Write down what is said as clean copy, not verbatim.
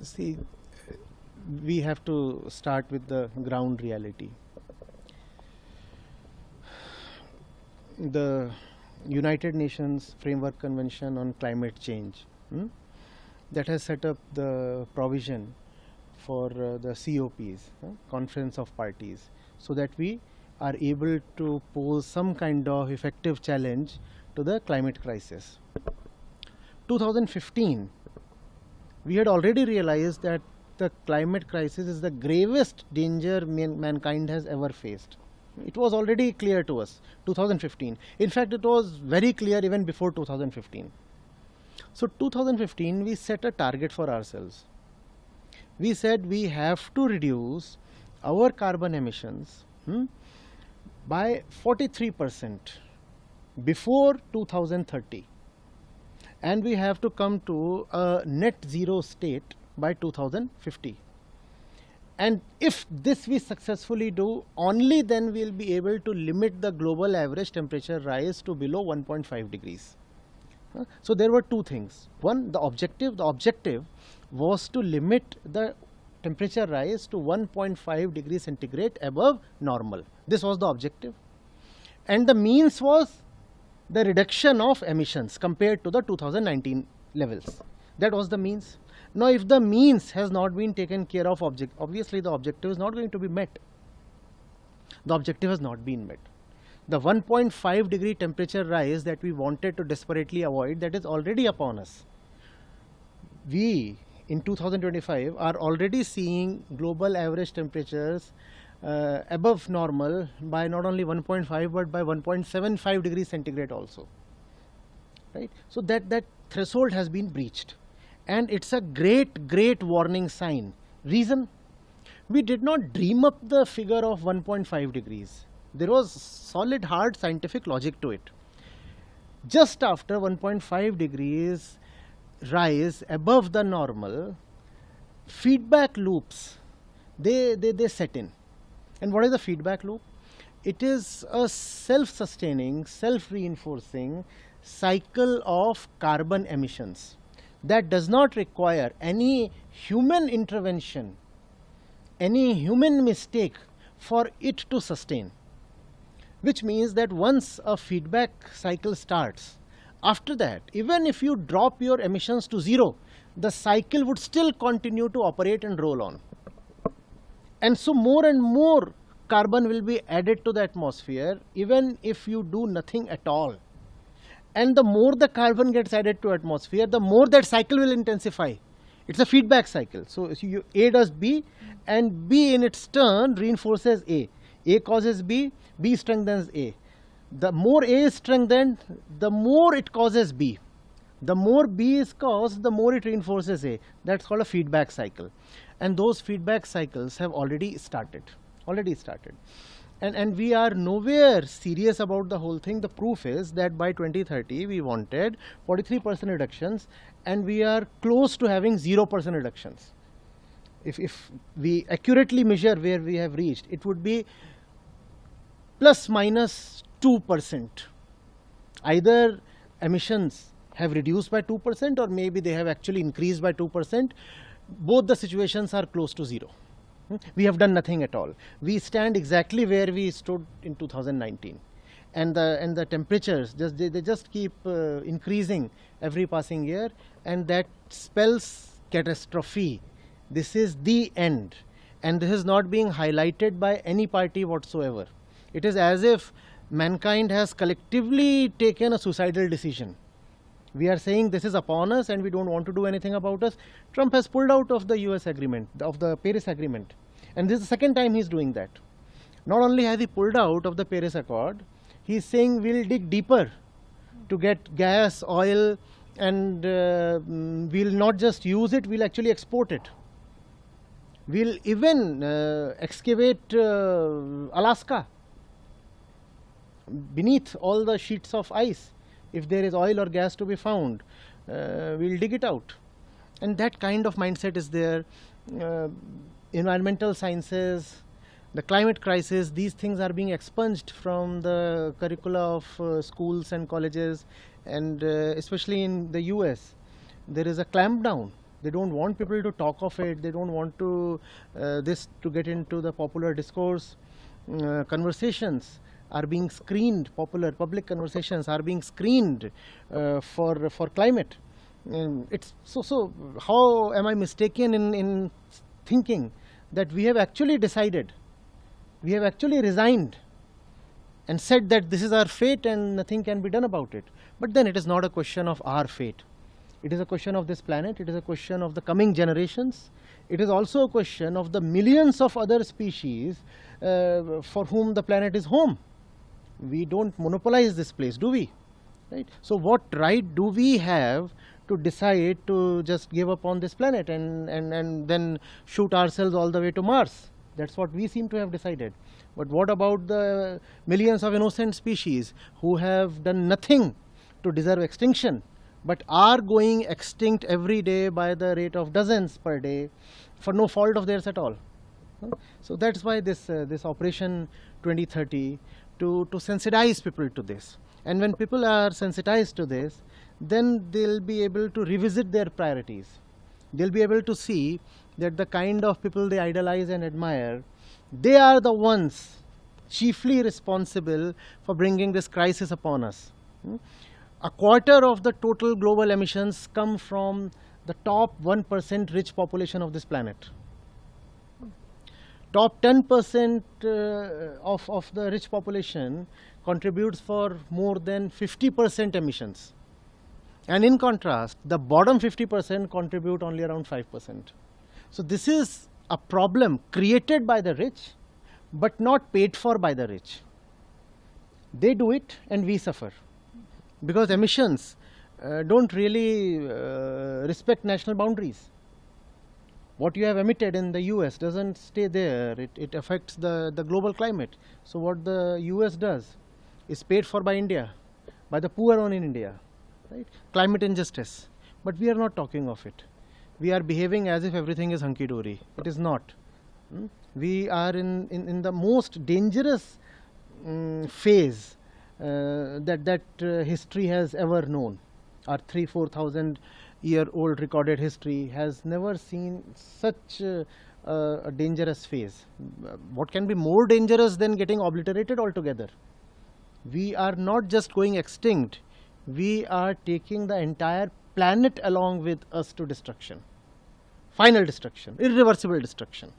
See, we have to start with the ground reality. The United Nations Framework Convention on Climate Change, that has set up the provision for the COPs, Conference of Parties, so that we are able to pose some kind of effective challenge to the climate crisis. 2015, we had already realized that the climate crisis is the gravest danger mankind has ever faced. It was already clear to us, 2015. In fact, it was very clear even before 2015. So 2015, we set a target for ourselves. We said we have to reduce our carbon emissions by 43% before 2030. And we have to come to a net zero state by 2050. And if this we successfully do, only then we will be able to limit the global average temperature rise to below 1.5 degrees. So there were two things. One, the objective was to limit the temperature rise to 1.5 degrees centigrade above normal. This was the objective. And the means was the reduction of emissions compared to the 2019 levels. That was the means. Now, if the means has not been taken care of, obviously the objective is not going to be met. The objective has not been met. The 1.5 degree temperature rise that we wanted to desperately avoid, that is already upon us. We, in 2025, are already seeing global average temperatures above normal by not only 1.5 but by 1.75 degrees centigrade also. Right? So that threshold has been breached. And it's a great warning sign. Reason? We did not dream up the figure of 1.5 degrees. There was solid, hard scientific logic to it. Just after 1.5 degrees rise above the normal, feedback loops, they set in. And what is the feedback loop? It is a self-sustaining, self-reinforcing cycle of carbon emissions that does not require any human intervention, any human mistake for it to sustain. Which means that once a feedback cycle starts, after that, even if you drop your emissions to zero, the cycle would still continue to operate and roll on. And so more and more carbon will be added to the atmosphere even if you do nothing at all. And the more the carbon gets added to atmosphere, the more that cycle will intensify. It's a feedback cycle. So A does B, and B in its turn reinforces A. A causes B, B strengthens A. The more A is strengthened, the more it causes B. The more B is caused, the more it reinforces A. That's called a feedback cycle. And those feedback cycles have already started. And we are nowhere serious about the whole thing. The proof is that by 2030 we wanted 43% reductions, and we are close to having 0% reductions. If we accurately measure where we have reached, it would be plus minus 2%. Either emissions have reduced by 2% or maybe they have actually increased by 2%. Both the situations are close to zero. We have done nothing at all. We stand exactly where we stood in 2019, and the temperatures they just keep increasing every passing year, and that spells catastrophe. This is the end, and this is not being highlighted by any party whatsoever. It is as if mankind has collectively taken a suicidal decision. We are saying this is upon us and we don't want to do anything about us. Trump has pulled out of the US agreement, of the Paris agreement. And this is the second time he's doing that. Not only has he pulled out of the Paris Accord, he's saying we'll dig deeper to get gas, oil, and we'll not just use it, we'll actually export it. We'll even excavate Alaska beneath all the sheets of ice. If there is oil or gas to be found, we'll dig it out. And that kind of mindset is there. Environmental sciences, the climate crisis, these things are being expunged from the curricula of schools and colleges, and especially in the US, there is a clampdown. They don't want people to talk of it. They don't want to this to get into the popular discourse. Conversations are being screened. Public conversations are being screened for climate. It's so. How am I mistaken in thinking that we have actually decided, we have actually resigned and said that this is our fate and nothing can be done about it? But then it is not a question of our fate. It is a question of this planet. It is a question of the coming generations. It is also a question of the millions of other species for whom the planet is home. We don't monopolize this place, do we? Right? So what right do we have to decide to just give up on this planet and then shoot ourselves all the way to Mars? That's what we seem to have decided. But what about the millions of innocent species who have done nothing to deserve extinction, but are going extinct every day by the rate of dozens per day for no fault of theirs at all? So that's why this Operation 2030, to sensitize people to this. And when people are sensitized to this, then they'll be able to revisit their priorities. They'll be able to see that the kind of people they idolize and admire, they are the ones chiefly responsible for bringing this crisis upon us. A quarter of the total global emissions come from the top 1% rich population of this planet. Top 10% of the rich population contributes for more than 50% emissions. And in contrast, the bottom 50% contribute only around 5%. So this is a problem created by the rich, but not paid for by the rich. They do it and we suffer. Because emissions don't really respect national boundaries. What you have emitted in the US doesn't stay there. It affects the global climate. So what the US does is paid for by India, by the poor in India. Right? Climate injustice. But we are not talking of it. We are behaving as if everything is hunky-dory. It is not. We are in the most dangerous phase that history has ever known. Our 3,000-4,000 year old recorded history has never seen such a dangerous phase. What can be more dangerous than getting obliterated altogether? We are not just going extinct, we are taking the entire planet along with us to destruction. Final destruction, irreversible destruction.